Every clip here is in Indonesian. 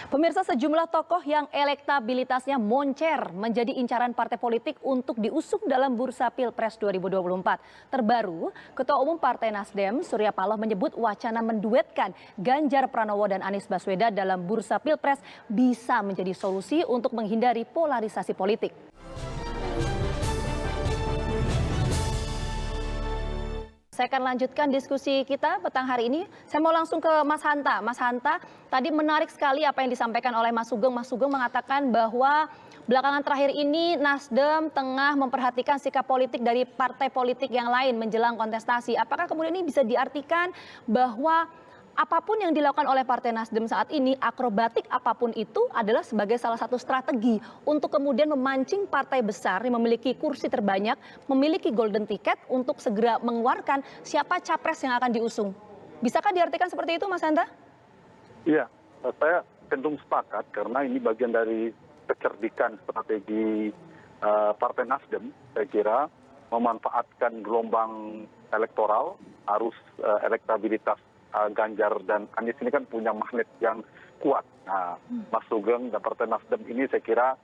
Pemirsa, sejumlah tokoh yang elektabilitasnya moncer menjadi incaran partai politik untuk diusung dalam bursa Pilpres 2024. Terbaru, Ketua Umum Partai Nasdem, Surya Paloh menyebut wacana menduetkan Ganjar Pranowo dan Anies Baswedan dalam bursa Pilpres bisa menjadi solusi untuk menghindari polarisasi politik. Saya akan lanjutkan diskusi kita petang hari ini. Saya mau langsung ke Mas Hanta. Mas Hanta, tadi menarik sekali apa yang disampaikan oleh Mas Sugeng. Mas Sugeng mengatakan bahwa belakangan terakhir ini Nasdem tengah memperhatikan sikap politik dari partai politik yang lain menjelang kontestasi. Apakah kemudian ini bisa diartikan bahwa apapun yang dilakukan oleh Partai Nasdem saat ini, akrobatik apapun itu adalah sebagai salah satu strategi untuk kemudian memancing partai besar yang memiliki kursi terbanyak, memiliki golden ticket untuk segera mengeluarkan siapa capres yang akan diusung. Bisakah diartikan seperti itu, Mas Hanta? Iya, saya cenderung sepakat karena ini bagian dari kecerdikan strategi Partai Nasdem, saya kira memanfaatkan gelombang elektoral, arus elektabilitas Ganjar dan Anies ini kan punya magnet yang kuat. Nah, Mas Sugeng dan Partai Nasdem ini saya kira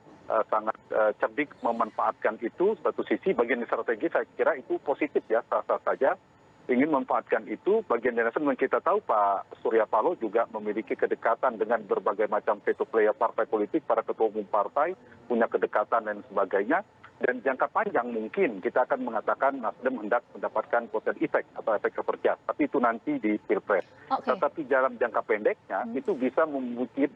sangat cerdik memanfaatkan itu. Satu sisi bagian strategi saya kira itu positif ya, sah-sah saja ingin memanfaatkan itu. Bagian dari Nasdem kita tahu Pak Surya Paloh juga memiliki kedekatan dengan berbagai macam veto player partai politik, para ketua umum partai punya kedekatan dan sebagainya. Dan jangka panjang mungkin kita akan mengatakan Nasdem hendak mendapatkan kotel efek atau efek kerja. Tapi itu nanti di Pilpres. Tetapi dalam jangka pendeknya itu bisa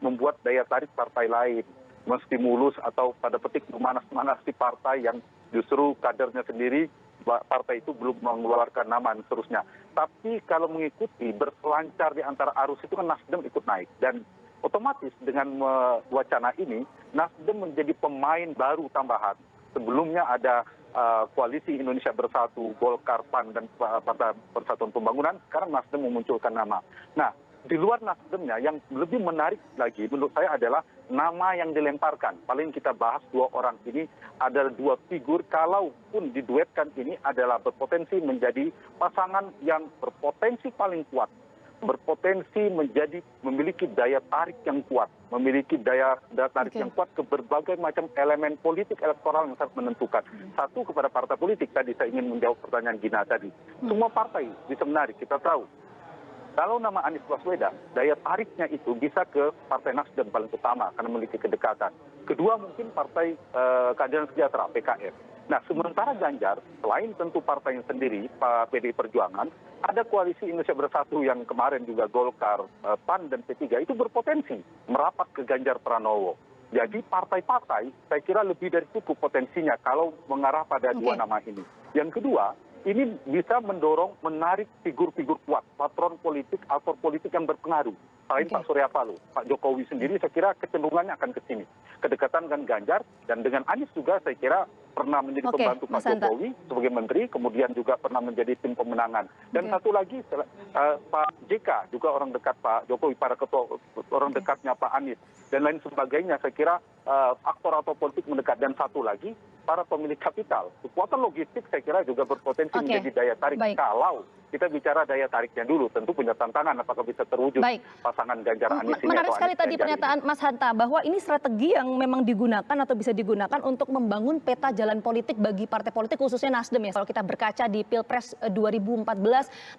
membuat daya tarik partai lain. Menstimulus atau pada petik memanas-manasi partai yang justru kadernya sendiri partai itu belum mengeluarkan nama dan seterusnya. Tapi kalau mengikuti berselancar di antara arus itu kan Nasdem ikut naik. Dan otomatis dengan wacana ini Nasdem menjadi pemain baru tambahan. Sebelumnya ada koalisi Indonesia Bersatu, Golkar, PAN, dan Partai Persatuan Pembangunan. Sekarang Nasdem memunculkan nama. Nah, di luar Nasdemnya yang lebih menarik lagi menurut saya adalah nama yang dilemparkan. Paling kita bahas dua orang ini adalah dua figur, kalaupun diduetkan ini adalah berpotensi menjadi pasangan yang berpotensi paling kuat. Berpotensi memiliki daya tarik yang kuat, memiliki daya tarik yang kuat ke berbagai macam elemen politik elektoral yang sangat menentukan. Satu, kepada partai politik, tadi saya ingin menjawab pertanyaan Gina tadi. Semua partai bisa menarik, kita tahu. Kalau nama Anies Baswedan, daya tariknya itu bisa ke Partai Nasdem paling utama karena memiliki kedekatan. Kedua mungkin Partai Keadilan Sejahtera, PKS. Nah, sementara Ganjar, selain tentu partainya sendiri, PDI Perjuangan, ada koalisi Indonesia Bersatu yang kemarin juga Golkar, PAN, dan P3 itu berpotensi merapat ke Ganjar Pranowo. Jadi partai-partai saya kira lebih dari cukup potensinya kalau mengarah pada dua nama ini. Yang kedua, ini bisa mendorong, menarik figur-figur kuat, patron politik, aktor politik yang berpengaruh. Selain Pak Surya Paloh, Pak Jokowi sendiri saya kira kecenderungannya akan ke sini. Kedekatan dengan Ganjar dan dengan Anies juga saya kira pernah menjadi pembantu Pak Jokowi sebagai menteri, kemudian juga pernah menjadi tim pemenangan. Dan satu lagi Pak JK juga orang dekat Pak Jokowi, para ketua orang dekatnya Pak Anies dan lain sebagainya. Saya kira aktor atau politik mendekat. Dan satu lagi para pemilik kapital. Kekuatan logistik saya kira juga berpotensi menjadi daya tarik. Kalau kita bicara daya tariknya dulu, tentu punya tantangan apakah bisa terwujud pasangan Ganjar Anies ini. Menarik sekali tadi pernyataan Mas Hanta bahwa ini strategi yang memang digunakan atau bisa digunakan untuk membangun peta jalan politik bagi partai politik khususnya Nasdem ya. Kalau kita berkaca di Pilpres 2014,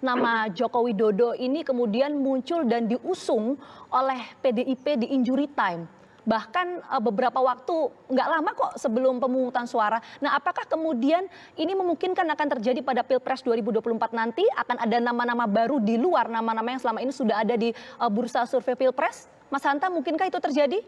nama Joko Widodo ini kemudian muncul dan diusung oleh PDIP di injury time. Bahkan beberapa waktu nggak lama kok sebelum pemungutan suara. Nah, apakah kemudian ini memungkinkan akan terjadi pada Pilpres 2024 nanti akan ada nama-nama baru di luar nama-nama yang selama ini sudah ada di bursa survei Pilpres? Mas Hanta, mungkinkah itu terjadi?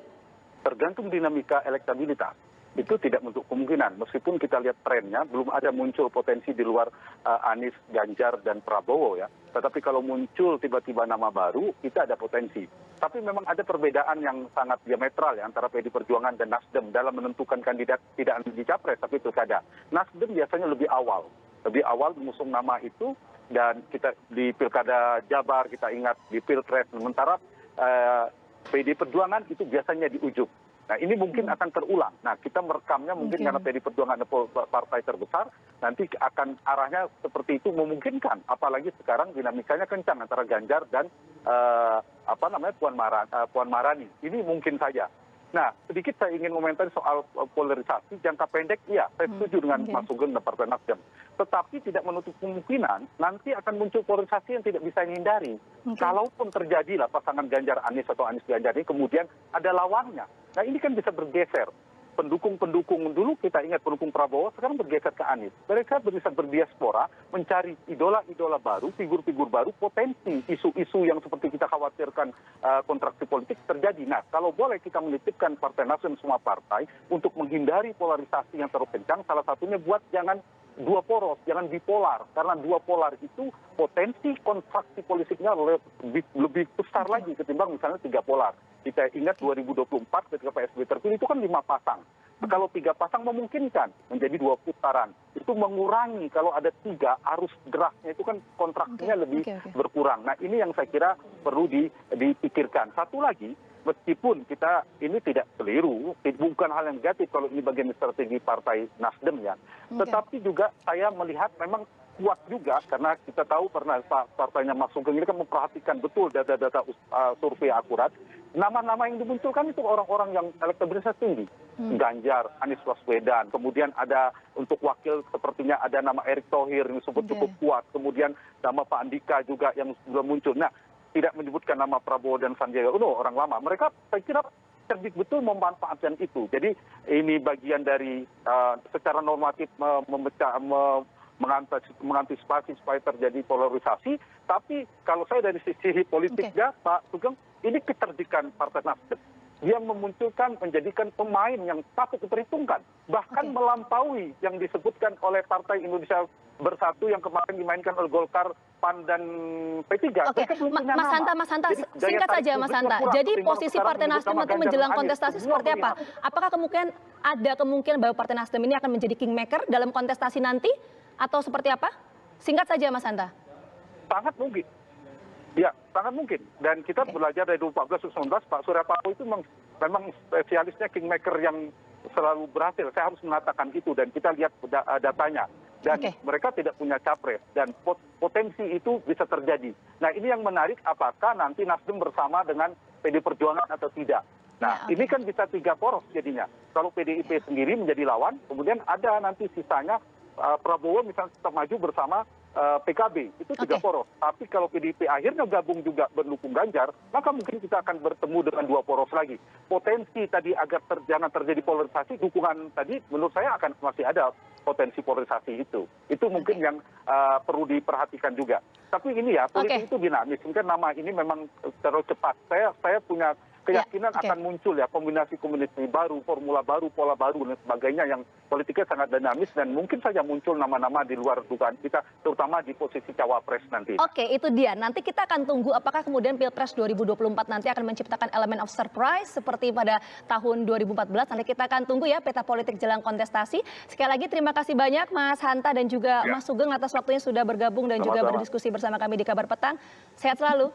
Tergantung dinamika elektabilitas. Itu tidak menutup kemungkinan. Meskipun kita lihat trennya, belum ada muncul potensi di luar Anies, Ganjar, dan Prabowo ya. Tetapi kalau muncul tiba-tiba nama baru, itu ada potensi. Tapi memang ada perbedaan yang sangat diametral ya antara PDI Perjuangan dan Nasdem dalam menentukan kandidat tidak di capres tapi pilkada. Nasdem biasanya lebih awal mengusung nama itu, dan kita di pilkada Jabar kita ingat, di Pilpres. Sementara PDI Perjuangan itu biasanya di ujung. Nah ini mungkin akan terulang. Nah kita merekamnya mungkin karena PD Perjuangan partai terbesar, nanti akan arahnya seperti itu memungkinkan. Apalagi sekarang dinamikanya kencang antara Ganjar dan Puan Maharani. Ini mungkin saja. Nah, sedikit saya ingin komentari soal polarisasi jangka pendek. Iya, saya setuju dengan Mas Sugeng dan Partai Nasdem. Tetapi tidak menutup kemungkinan nanti akan muncul polarisasi yang tidak bisa dihindari. Kalaupun terjadilah pasangan Ganjar Anies atau Anies Ganjar ini kemudian ada lawannya. Nah, ini kan bisa bergeser. Pendukung-pendukung dulu kita ingat pendukung Prabowo, sekarang bergeser ke Anies. Mereka bisa berdiaspora, mencari idola-idola baru, figur-figur baru, potensi isu-isu yang seperti kita khawatirkan kontraksi politik terjadi. Nah, kalau boleh kita menitipkan Partai Nasdem semua partai untuk menghindari polarisasi yang terlalu kencang, salah satunya buat jangan dua poros, jangan bipolar. Karena dua polar itu potensi kontraksi politiknya lebih besar lagi ketimbang misalnya tiga polar. Kita ingat 2024 ketika PSB terpilih itu kan 5 pasang. Kalau 3 pasang memungkinkan menjadi 2 putaran. Itu mengurangi kalau ada 3 arus derasnya itu kan kontraksinya lebih berkurang. Nah ini yang saya kira perlu dipikirkan. Satu lagi, meskipun kita ini tidak keliru, bukan hal yang negatif kalau ini bagian strategi Partai Nasdem ya. Tetapi juga saya melihat memang kuat juga karena kita tahu pernah partainya Mas Sugeng ini kan memperhatikan betul data-data survei akurat. Nama-nama yang dimunculkan itu orang-orang yang elektabilitasnya tinggi. Ganjar, Anies Baswedan, kemudian ada untuk wakil sepertinya ada nama Erick Thohir yang cukup kuat, kemudian nama Pak Andika juga yang sudah muncul. Nah, tidak menyebutkan nama Prabowo dan Sandiaga Uno, orang lama. Mereka saya kira cerdik betul memanfaatkan itu. Jadi ini bagian dari secara normatif mengantisipasi supaya terjadi polarisasi. Tapi kalau saya dari sisi politiknya, Pak Sugeng, ini kecerdikan Partai Nasdem. Dia menjadikan pemain yang patut diperhitungkan. Bahkan melampaui yang disebutkan oleh Partai Indonesia Bersatu yang kemarin dimainkan oleh Golkar, PAN, dan P3. Mas Hanta, singkat saja Mas Hanta. Jadi posisi Partai Nasdem nanti menjelang kontestasi seperti apa? Apakah ada kemungkinan bahwa Partai Nasdem ini akan menjadi kingmaker dalam kontestasi nanti? Atau seperti apa? Singkat saja Mas Hanta. Sangat mungkin. Ya, sangat mungkin. Dan kita belajar dari 2014 2019, Pak Surya Paloh itu memang spesialisnya kingmaker yang selalu berhasil. Saya harus mengatakan itu dan kita lihat datanya. Dan mereka tidak punya capres dan potensi itu bisa terjadi. Nah, ini yang menarik apakah nanti Nasdem bersama dengan PD Perjuangan atau tidak. Nah, ini kan bisa 3 poros jadinya. Kalau PDIP sendiri menjadi lawan, kemudian ada nanti sisanya Prabowo misalnya tetap maju bersama PKB, itu 3 poros. Tapi kalau PDIP akhirnya gabung juga mendukung Ganjar, maka mungkin kita akan bertemu dengan 2 poros lagi. Potensi tadi agar jangan terjadi polarisasi, dukungan tadi menurut saya akan masih ada potensi polarisasi itu. Itu mungkin yang perlu diperhatikan juga. Tapi ini ya, politik itu dinamis. Mungkin nama ini memang terlalu cepat. Saya punya keyakinan akan muncul ya kombinasi-kombinasi baru, formula baru, pola baru dan sebagainya yang politiknya sangat dinamis dan mungkin saja muncul nama-nama di luar dugaan kita, terutama di posisi cawapres nanti. Oke, itu dia. Nanti kita akan tunggu apakah kemudian Pilpres 2024 nanti akan menciptakan elemen of surprise seperti pada tahun 2014. Nanti kita akan tunggu ya peta politik jelang kontestasi. Sekali lagi terima kasih banyak Mas Hanta dan juga Mas Sugeng atas waktunya sudah bergabung dan juga berdiskusi bersama kami di Kabar Petang. Sehat selalu.